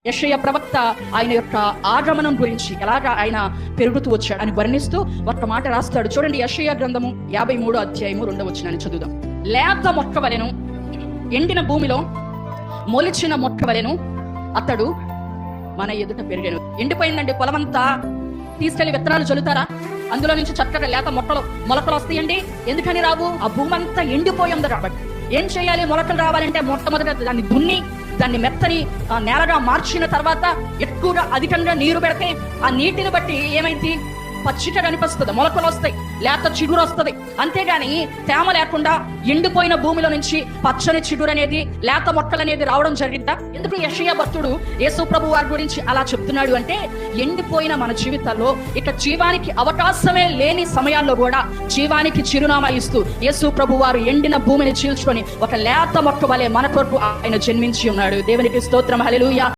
యెషయా ప్రవక్త ఆయన యొక్క ఆగమనం గురించి ఎలాగా ఆయన పెరుగుతూ వచ్చాడు అని వర్ణిస్తూ ఒక మాట రాస్తాడు. చూడండి, యెషయా గ్రంథము 53వ అధ్యాయము 2వ వచనాన్ని చదువుదాం. లేత మొక్క వలెను, ఎండిన భూమిలో మొలిచిన మొక్క వలెను అతడు మన ఎదుట పెరిగాను. ఎండిపోయిందండి పొలమంతా, తీసుకెళ్లి విత్తనాలు చల్లుతారా? అందులో నుంచి చక్కగా లేత మొలకలు వస్తాయండి. ఎందుకని రావు? ఆ భూమి అంతా ఎండిపోయింది కాబట్టి. ఏం చేయాలి? మొలకలు రావాలంటే మొట్టమొదట దాన్ని దున్ని, దాన్ని మెత్తని నేలగా మార్చిన తర్వాత ఎక్కువగా అధికంగా నీరు పెడితే ఆ నీటిని బట్టి ఏమైంది? పచ్చిక కనిపిస్తుంది, మొలకలు వస్తాయి, లేత చిగురు వస్తుంది. అంతేగాని తేమ లేకుండా ఎండిపోయిన భూమిలో నుంచి పచ్చని చిగురు అనేది, లేత మొక్కలు అనేది రావడం జరిగిందా? ఎందుకు యెషయా భక్తుడు యేసు ప్రభు వారి గురించి అలా చెప్తున్నాడు అంటే, ఎండిపోయిన మన జీవితాల్లో ఇక జీవానికి అవకాశమే లేని సమయాల్లో కూడా జీవానికి చిరునామా ఇస్తూ యేసు ప్రభు వారు ఎండిన భూమిని చీల్చుకొని ఒక లేత మొక్క వలె మన కొరకు ఆయన జన్మించి ఉన్నాడు. దేవునికి స్తోత్రం, హల్లెలూయా.